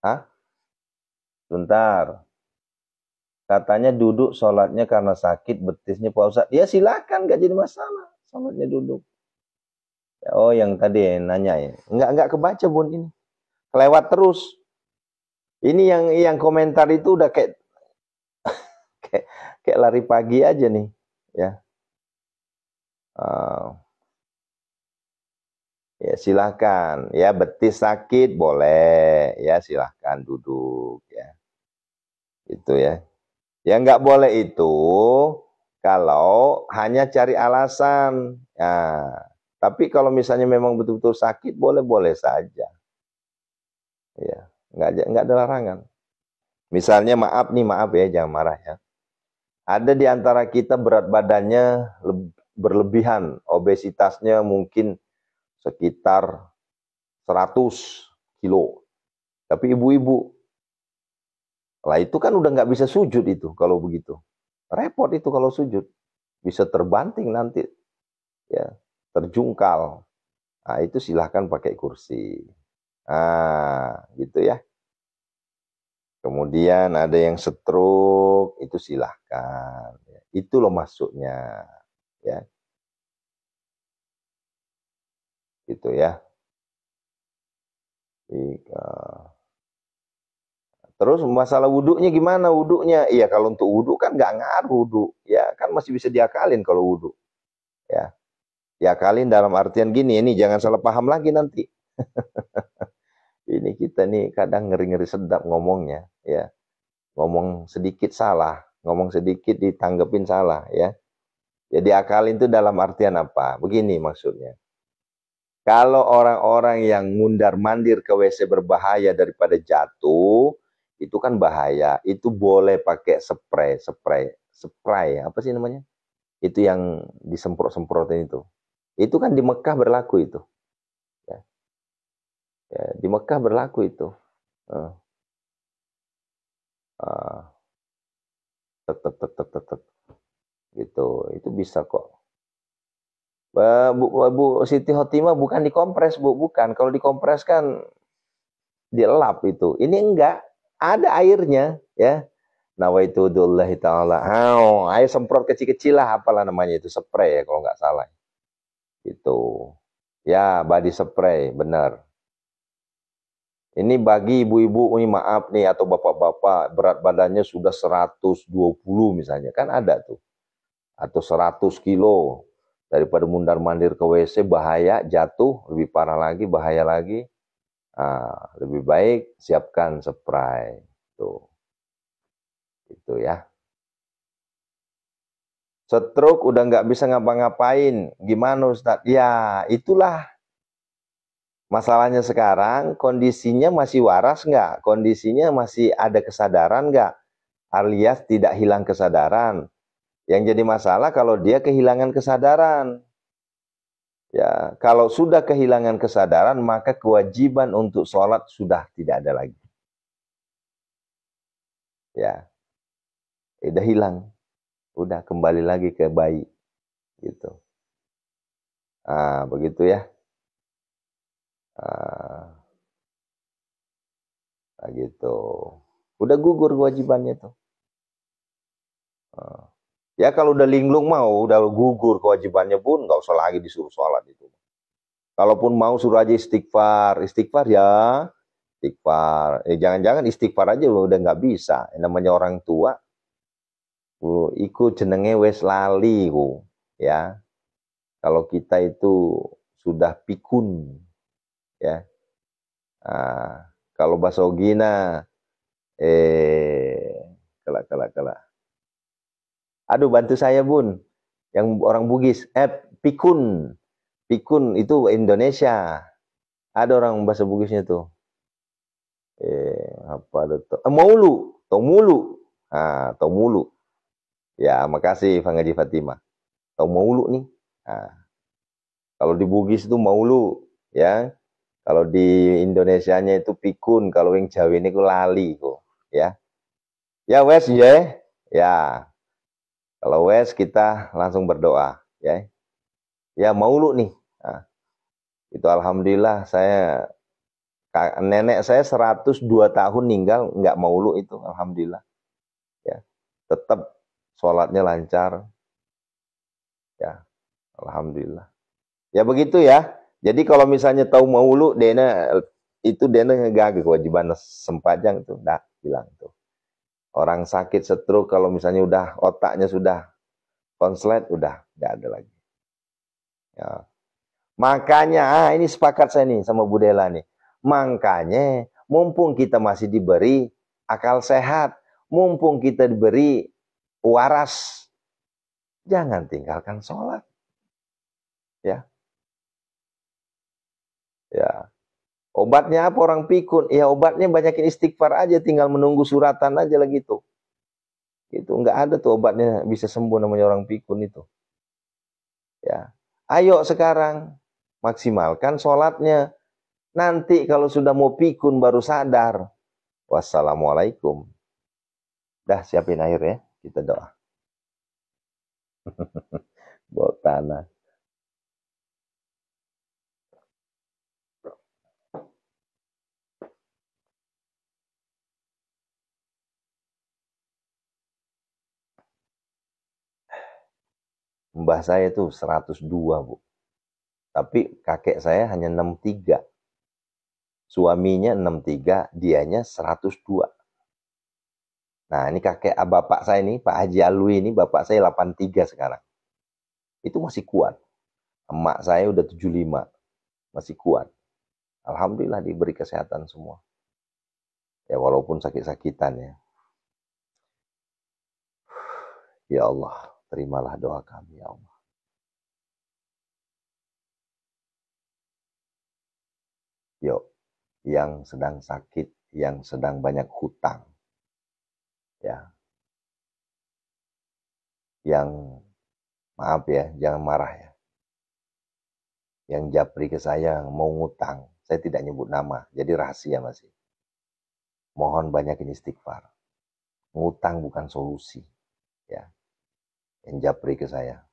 Speaker 1: Hah? Sebentar. Katanya duduk sholatnya karena sakit betisnya Pak Ustadz. Ya silakan, nggak jadi masalah. Sholatnya duduk. Oh, yang tadi nanya ya. Nggak kebaca Bun ini. Kelewat terus. Ini yang komentar itu udah kayak, kayak lari pagi aja nih. Ya. Uh, Ya silahkan, ya betis sakit boleh, ya silahkan duduk, ya itu ya. Yang nggak boleh itu kalau hanya cari alasan. Ya, tapi kalau misalnya memang betul-betul sakit boleh-boleh saja, ya nggak ada larangan. Misalnya maaf ya, jangan marah ya. Ada di antara kita berat badannya berlebihan, obesitasnya mungkin sekitar 100 kilo. Tapi ibu-ibu, lah itu kan udah nggak bisa sujud itu kalau begitu. Repot itu kalau sujud. Bisa terbanting nanti, ya, terjungkal. Nah, itu silahkan pakai kursi. Nah, gitu ya. Kemudian ada yang stroke, itu silahkan. Itu loh masuknya, ya, gitu ya. Terus masalah wudhunya gimana wudhunya? Iya kalau untuk wudhu kan nggak ngaruh wudhu, ya kan masih bisa diakalin kalau wudhu, ya. Diakalin dalam artian gini, ini jangan salah paham lagi nanti. Ini kita nih kadang ngeri-ngeri sedap ngomongnya, ya. Ngomong sedikit salah, ngomong sedikit ditanggepin salah, ya. Jadi akalin itu dalam artian apa? Begini maksudnya. Kalau orang-orang yang mundar-mandir ke WC berbahaya daripada jatuh, itu kan bahaya. Itu boleh pakai spray, apa sih namanya? Itu yang disemprot-semprotin itu. Itu kan di Mekah berlaku itu. Ya, ya, di Mekah berlaku itu. Uh, uh, tetep, gitu. Itu bisa kok. Bu Siti Hotima bukan dikompres, Bu. Bukan. Kalau dikompres kan dielap itu. Ini enggak. Ada airnya, ya. Nawaitudullahi ta'ala. Air semprot kecil-kecil lah, apalah namanya itu, spray ya kalau nggak salah. Itu. Ya, body spray, benar. Ini bagi ibu-ibu, ini maaf nih, atau bapak-bapak, berat badannya sudah 120 misalnya. Kan ada tuh. Atau 100 kilo. Daripada mundar-mandir ke WC, bahaya, jatuh, lebih parah lagi, bahaya lagi. Nah, lebih baik siapkan spray. Tuh. Itu ya. Stroke udah nggak bisa ngapa-ngapain. Gimana Ustadz? Ya, itulah masalahnya sekarang. Kondisinya masih waras nggak? Kondisinya masih ada kesadaran nggak? Alias tidak hilang kesadaran. Yang jadi masalah kalau dia kehilangan kesadaran. Ya, kalau sudah kehilangan kesadaran, maka kewajiban untuk sholat sudah tidak ada lagi. Ya, udah hilang. Udah kembali lagi ke bayi. Gitu. Ah, begitu ya. Ah, gitu. Udah gugur kewajibannya tuh. Ah. Ya kalau udah linglung mau, udah gugur kewajibannya pun nggak usah lagi disuruh sholat itu. Kalaupun mau suruh aja istighfar, istighfar ya, istighfar. Jangan-jangan istighfar aja udah nggak bisa. Namanya orang tua, ikut jenenge wes lali, ya. Kalau kita itu sudah pikun, ya. Nah, kalau basogina, kelak. Aduh, bantu saya Bun. Yang orang Bugis, pikun. Pikun itu Indonesia. Ada orang bahasa Bugisnya tuh. Apa itu? Maulu, Tomulu. Ah, Tomulu. Ya, makasih Bang Haji Fatimah. Maulu nih. Nah, kalau di Bugis itu Maulu, ya. Kalau di Indonesianya itu pikun, kalau yang Jawa ini ku lali kok, ya. Ya wes ya. Ya. Kalau wes kita langsung berdoa, ya. Ya Maulu nih. Nah, itu alhamdulillah saya nenek saya 102 tahun meninggal nggak maulu itu alhamdulillah ya, tetap sholatnya lancar ya, alhamdulillah ya. Begitu ya. Jadi kalau misalnya tahu maulu dena itu dena ngegagih kewajiban sempajang itu dah bilang tuh. Orang sakit stroke kalau misalnya udah otaknya sudah konslet udah nggak ada lagi ya. Makanya ini sepakat saya nih sama Bu Dela nih. Makanya mumpung kita masih diberi akal sehat, mumpung kita diberi waras, jangan tinggalkan sholat. Ya, ya. Obatnya apa orang pikun? Ya obatnya banyakin istighfar aja, tinggal menunggu suratan aja lah gitu. Itu nggak ada tuh obatnya bisa sembuh namanya orang pikun itu. Ya, ayo sekarang maksimalkan sholatnya. Nanti kalau sudah mau pikun baru sadar. Wassalamualaikum. Dah siapin air ya, kita doa. Bawa tanah. Mbah saya itu 102, Bu. Tapi kakek saya hanya 63. Suaminya 63, dianya 102. Nah, ini bapak saya ini, Pak Haji Alwi ini, bapak saya 83 sekarang. Itu masih kuat. Emak saya udah 75, masih kuat. Alhamdulillah diberi kesehatan semua. Ya walaupun sakit-sakitan ya. Ya Allah, terimalah doa kami ya Allah. Yuk, yang sedang sakit, yang sedang banyak hutang, ya, yang maaf ya, jangan marah ya. Yang japri ke saya mau ngutang, saya tidak nyebut nama, jadi rahasia masih. Mohon banyakin istighfar. Ngutang bukan solusi, ya. Yang japri ke saya,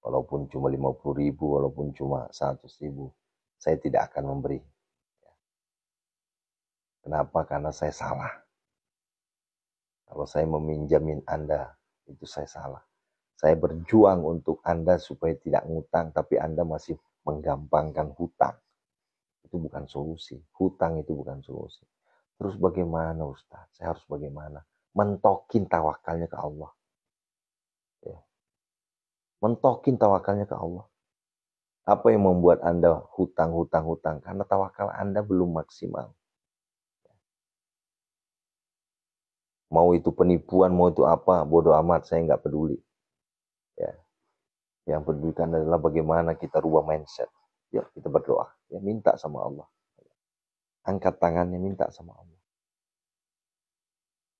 Speaker 1: walaupun cuma 50.000, walaupun cuma 100.000, saya tidak akan memberi. Kenapa? Karena saya salah. Kalau saya meminjamin Anda, itu saya salah. Saya berjuang untuk Anda supaya tidak ngutang, tapi Anda masih menggampangkan hutang. Itu bukan solusi. Hutang itu bukan solusi. Terus bagaimana Ustaz? Saya harus bagaimana? Mentokin tawakalnya ke Allah. Ya. Mentokin tawakalnya ke Allah. Apa yang membuat Anda hutang? Karena tawakal Anda belum maksimal. Mau itu penipuan, mau itu apa, bodoh amat, saya nggak peduli. Ya. Yang pedulikan adalah bagaimana kita rubah mindset. Ya, kita berdoa. Ya, minta sama Allah. Angkat tangannya, minta sama Allah.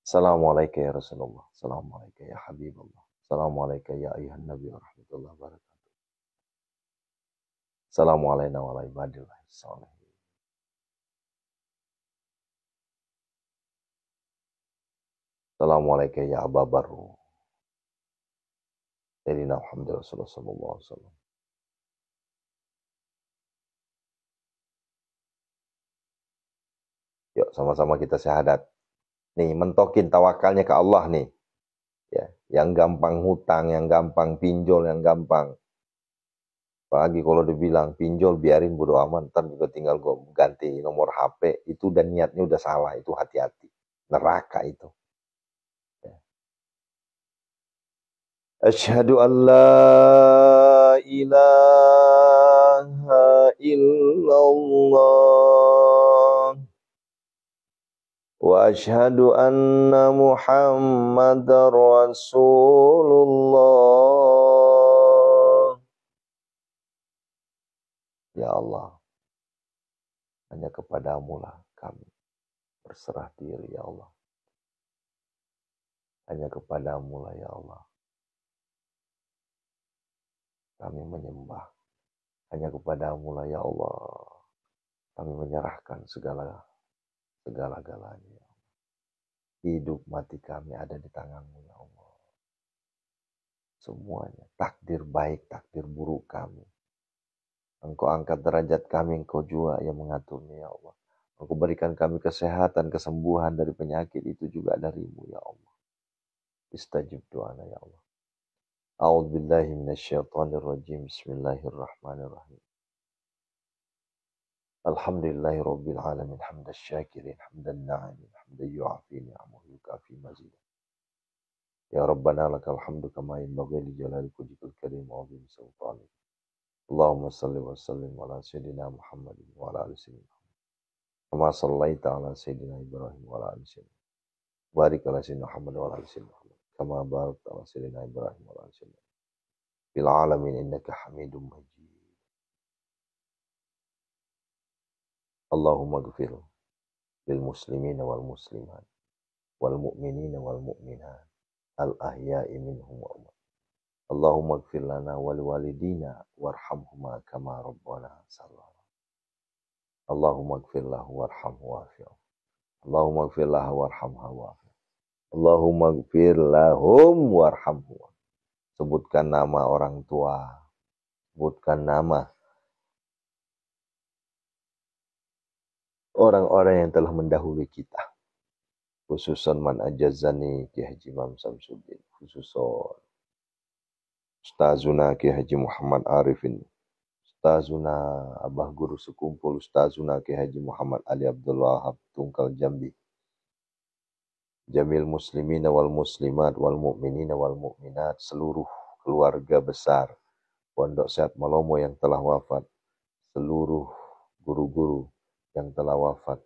Speaker 1: Assalamualaikum ya Rasulullah. Assalamualaikum ya Habibullah. Assalamualaikum ya ayuhan Nabi wa rahmatullahi wa barakatuh. Assalamualaikum warahmatullahi wabarakatuh. Assalamualaikum ya Aba Baru. Sayyidina Muhammad Rasulullah sallallahu alaihi wasallam. Yuk sama-sama kita syahadat. Nih, mentokin tawakalnya ke Allah nih. Ya, yang gampang hutang, yang gampang pinjol, yang gampang. Apalagi kalau dibilang pinjol biarin bodo amat, ntar juga tinggal gue ganti nomor HP, itu dan niatnya udah salah, itu hati-hati. Neraka itu. Ya. Asyhadu an la ilaha illallah wa asyhadu anna Muhammadar Rasulullah. Ya Allah, hanya kepadamu lah kami berserah diri ya Allah. Hanya kepadamu lah ya Allah kami menyembah. Hanya kepadamu lah ya Allah kami menyerahkan segala-galanya. Hidup mati kami ada di tanganmu ya Allah. Semuanya, takdir baik, takdir buruk kami. Engkau angkat derajat kami, Engkau juga yang mengaturnya ya Allah. Engkau berikan kami kesehatan, kesembuhan dari penyakit itu juga darimu ya Allah. Istajib doana ya Allah. A'udzubillahi minasyaitonirrajim. Bismillahirrahmanirrahim. Alhamdulillahi rabbil alamin. Hamdan syakirin, hamdan na'imin, hamdan yu'afi ni'amahu yukafi mazid. Ya Rabbana lakal hamdu kama yanbaghi li jalali wajhikal karim wa 'azimi sultanik. Allahumma salli wa sallim ala sayyidina Muhammadin wa ala ali sayyidina. Kama sallaita ala sayyidina Ibrahim wa ala ali sayyidina. Barik ala sayyidina Muhammad wa ala ali sayyidina Muhammad. Kama barakta ala sayyidina Ibrahim wa ala ali sayyidina. Fil alamin innaka Hamidum Majid. Allahumma ighfir lil muslimina wal muslimat wal mu'minina wal mu'minat al ahya'i minhum wa amwat. Allahumma ighfir lana wal walidina warhamhuma kama rabbana saghira. Allahumma ighfir lahu warhamhu wa'afi'hu. Allahumma ighfir lahu warhamha wa'afi'hu. Allahumma ighfir lahum warhamhu. Sebutkan nama orang tua, sebutkan nama orang-orang yang telah mendahului kita. Khususan man ajazani Ki Haji Imam Samsuddin. Khususon Ustazuna Ki Haji Muhammad Arifin, Ustazuna Abah Guru Sekumpul, Ustazuna Ki Haji Muhammad Ali Abdul Wahab Tungkal Jambi, Jamil muslimina wal muslimat wal mu'minina wal mu'minat, seluruh keluarga besar Pondok Sehat Malomo yang telah wafat, seluruh guru-guru yang telah wafat.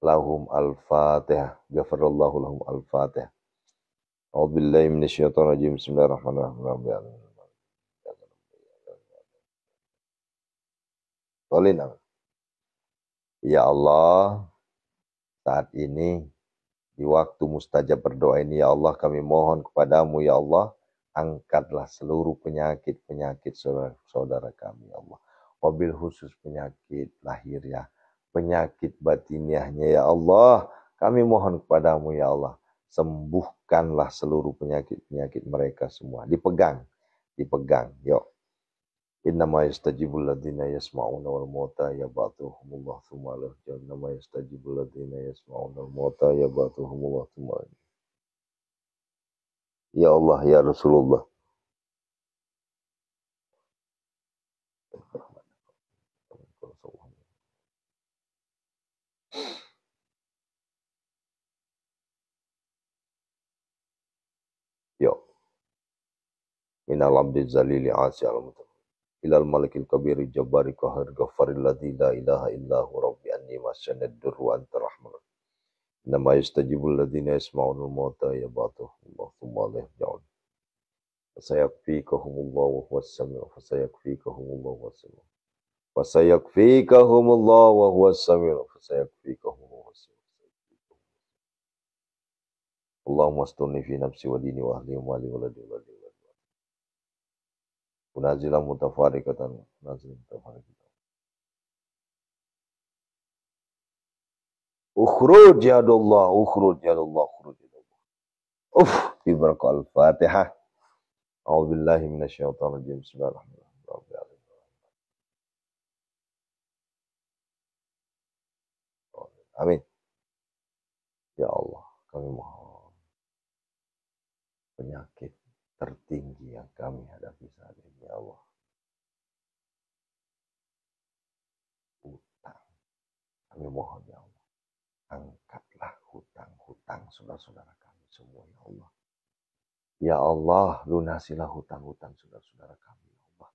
Speaker 1: Lahum al-Fatihah. Ghafarallahu lahum al-Fatihah. A'udzubillahi minasyaitonir rajim. Bismillahirrahmanirrahim. Ya Allah, saat ini di waktu mustajab berdoa ini, ya Allah, kami mohon kepadamu, ya Allah, angkatlah seluruh penyakit-penyakit saudara-saudara kami, ya Allah. Wabil khusus penyakit lahiriah, penyakit batiniahnya, ya Allah, kami mohon kepadamu, ya Allah, sembuhkanlah seluruh penyakit-penyakit mereka semua. Dipegang, yuk. Innama yastajibul ladzina yasma'una wal mauta yab'athuhumullah tsumma la yarji'un. Innama yastajibul ladzina yasma'una wal mauta yab'athuhumullah tsumma la yarji'un. Ya Allah, ya Rasulullah. Ya. Minal abdi zalili asi al-mutam. Ilal malikil kabiri jabari kahir ghafaril ladzi la ilaha illahu rabbi anni masyanad durru anta rahman. Innama yastajibul ladzina yasma'una wal mauta yab'athuhumullah tsumma la yarji'un. Fasayakfikahumullah wa huwas samiu. Fasayakfikahumullah wa huwas samiu. Fasayakfikahumullah wa huwas samiu. Fasayakfikahumullah wa huwas samiu. Allahumma asturni fi nafsi wa dini wa ahli wa mali wa ladi wa ladi. Unazilah mutafarikatan. Unazilah mutafarikatan. Ukhruj ya Allah. Ukhruj ya Allah. Ukhruj ya Allah. Fi barakah al-Fatihah. A'udzubillahi minasyaitonir rajim. Bismillahirrahmanirrahim. Amin. Ya Allah, kami mohon penyakit tertinggi yang kami hadapi saat ini, ya Allah. Hutang. Kami mohon, ya Allah. Angkatlah hutang-hutang saudara-saudara kami semua, ya Allah. Ya Allah, lunasilah hutang-hutang saudara-saudara kami, ya Allah.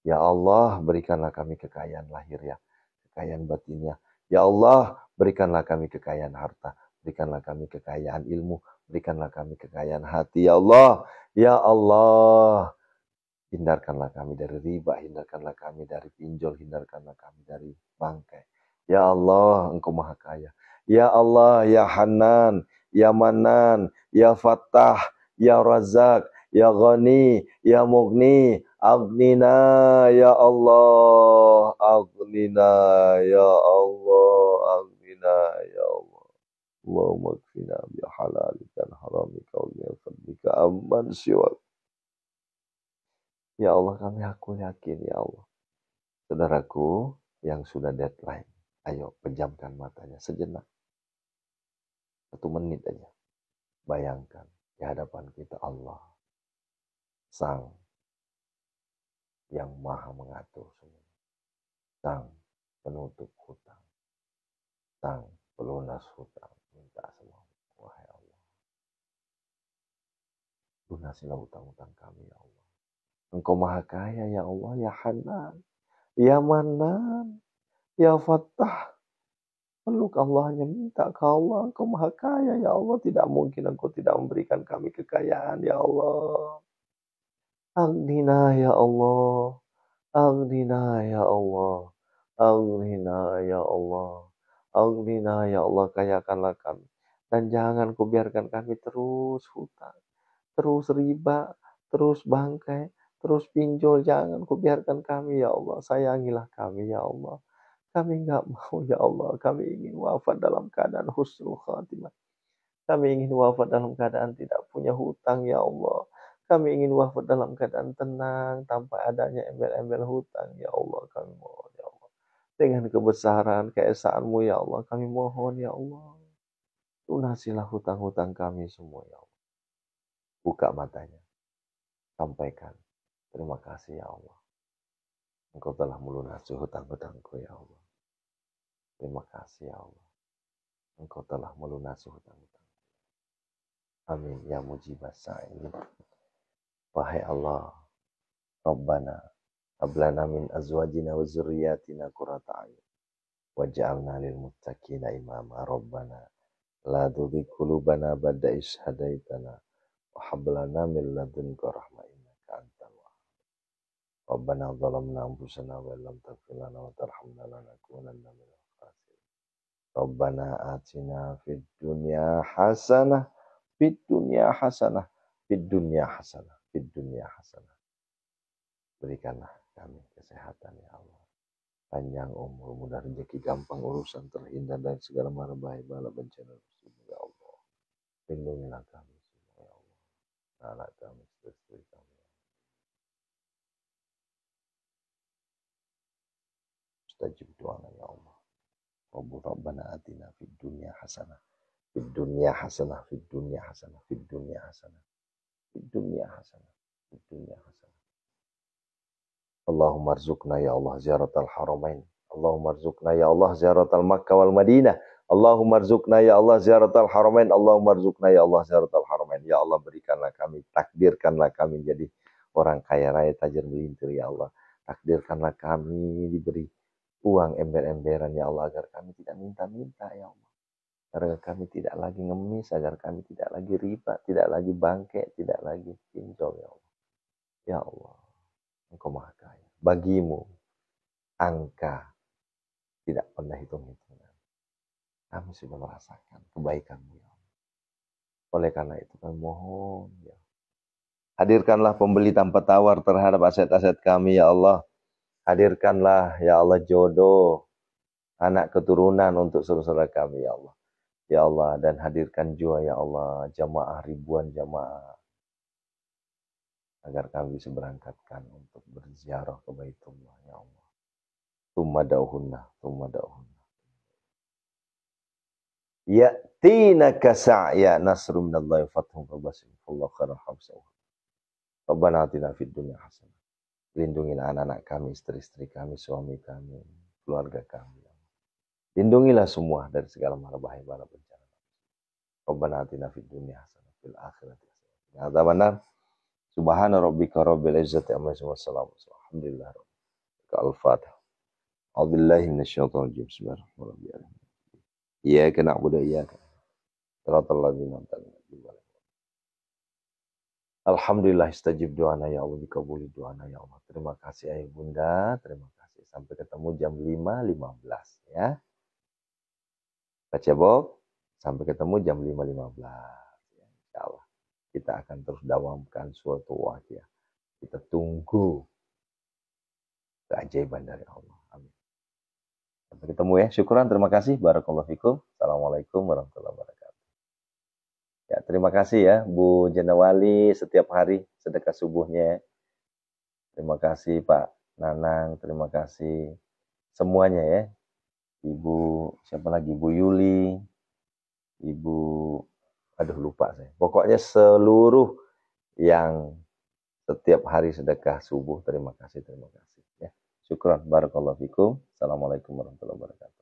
Speaker 1: Ya Allah, berikanlah kami kekayaan lahir, ya, kekayaan batinnya. Ya Allah, berikanlah kami kekayaan harta, berikanlah kami kekayaan ilmu, berikanlah kami kekayaan hati, ya Allah. Ya Allah, hindarkanlah kami dari riba, hindarkanlah kami dari pinjol, hindarkanlah kami dari bangkai. Ya Allah, Engkau Maha Kaya. Ya Allah, Ya Hanan, Ya Manan, Ya Fattah, Ya Razak, Ya Ghani, Ya Mughni, Aghnina, Ya Allah, Aghnina, Ya Allah, Aghnina, Ya Allah. Allahumma kfina bi halalika haramika wa bi fadlika amman siwak. Ya Allah, kami aku yakin, ya Allah. Saudaraku yang sudah deadline, ayo pejamkan matanya sejenak. 1 menit aja. Bayangkan di hadapan kita Allah, Sang yang maha mengatur semua. Sang penutup hutang. Sang pelunas hutang. Minta semua. Wahai Allah. Lunasilah hutang-hutang kami, ya Allah. Engkau Maha Kaya, ya Allah, Ya Hanan, Ya Manan, Ya Fattah. Peluk Allah, hanya minta ke Allah. Engkau Maha Kaya, ya Allah. Tidak mungkin Engkau tidak memberikan kami kekayaan, ya Allah. Aghnina, ya Allah. Aghnina, ya Allah. Aghnina, ya Allah. Aghnina, ya Allah. Kayakanlah kami. Dan jangan Kau biarkan kami terus hutang, terus riba, terus bangkai, terus pinjol. Jangan Kau biarkan kami, ya Allah. Sayangilah kami, ya Allah. Kami enggak mau, ya Allah. Kami ingin wafat dalam keadaan husnul khatimah. Kami ingin wafat dalam keadaan tidak punya hutang, ya Allah. Kami ingin wafat dalam keadaan tenang, tanpa adanya embel-embel hutang, ya Allah. Kami mohon, ya Allah. Dengan kebesaran, keesaanmu, ya Allah. Kami mohon, ya Allah. Lunasilah hutang-hutang kami semua, ya Allah. Buka matanya. sampaikan. Terima kasih ya Allah. Engkau telah melunasi hutang-hutangku ya Allah. Terima kasih ya Allah. Engkau telah melunasi hutang-hutangku. Amin ya mujibas sa'ilin. Wahai Allah, Rabbana hablana min azwajina wa zurriyatina qurrata a'yun waj'alna lil muttaqina imama. Rabbana la tuzigh qulubana ba'da idh hadaitana wa hab lana min ladunka rahmah innaka antal wahhab. Rabbana zalamna anfusana wa lam taghfir lana wa tarhamna lanakunanna minal khasirin. Rabbana atina fid dunya hasanah fid dunya hasanah fid dunya hasanah fid dunya hasanah. Berikanlah kami kesehatan ya Allah. Panjang umur, mudah rezeki, gampang urusan, terhindar dari segala mara bahaya, bala bencana musibah ya Allah. Lindungilah kami semua ya Allah. Anak kami, istri kami. Mustajib doa ya Allah. Rabbana atina fid dunya hasanah. Fid dunya hasanah, fid dunya hasanah, fid dunya hasanah. Fid dunya hasanah, fid dunya hasanah. Allahumma arzuqna ya Allah ziyaratal haramain. Allahumma arzuqna ya Allah ziyaratal Makkah wal Madinah. Allahumma arzuqna ya Allah ziyaratal haramain. Allahumma arzuqna ya Allah ziyaratal haramain. Ya Allah berikanlah kami, takdirkanlah kami jadi orang kaya raya tajir melintir ya Allah. Takdirkanlah kami diberi uang ember-emberan ya Allah agar kami tidak minta-minta ya Allah. Agar kami tidak lagi ngemis, agar kami tidak lagi riba, tidak lagi bangke, tidak lagi pinjol ya Allah. Ya Allah. Engkau maha kaya. Bagimu angka tidak pernah hitung-hitungan. Kami sudah merasakan kebaikanmu ya Allah. Oleh karena itu kami mohon ya. Hadirkanlah pembeli tanpa tawar terhadap aset-aset kami ya Allah. Hadirkanlah ya Allah jodoh, anak keturunan untuk saudara kami ya Allah. Ya Allah, dan hadirkan juga ya Allah jamaah, ribuan jamaah agar kami bisa berangkatkan untuk berziarah ke Baitullah ya Allah. Tsumma da'uhunna. Ya'tinaka sa'ya nasrum minallahi fathun qabasim wallahu khairal hamsah. Rabbana atina fid dunya hasanah. Lindungilah anak-anak kami, istri-istri kami, suami kami, keluarga kami. Lindungilah semua dari segala mara bahaya, bala bencana. Rabbana atina fid dunya hasanah fil akhirati hasanah. Adzabannar. Subhana rabbika rabbil izzati amma yasifun wassalamu alhamdulillah. Al-Fatihah. A'udzubillahi minasyaitonir rajim. Bismillahirrahmanirrahim. Iyyaka na'budu wa iyyaka shiratal ladzina an'amta 'alaihim. Alhamdulillah istajib doana ya Allah, dikabuli doana ya Allah. Terima kasih ayah bunda, terima kasih. Sampai ketemu jam 5.15 ya. Baca Bob, sampai ketemu jam 5.15 ya, insyaallah. Kita akan terus dawamkan suatu wajah. Kita tunggu keajaiban dari Allah. Amin. Sampai ketemu ya. Syukuran, terima kasih. Barakallahu fikum. Assalamualaikum warahmatullahi wabarakatuh. Ya, terima kasih ya Bu Jenawali setiap hari sedekah subuhnya. Terima kasih Pak Nanang, terima kasih semuanya ya. Ibu siapa lagi? Bu Yuli, Ibu aduh lupa saya. Pokoknya seluruh yang setiap hari sedekah subuh, terima kasih ya. Syukran, barakallahu fikum. Assalamualaikum warahmatullahi wabarakatuh.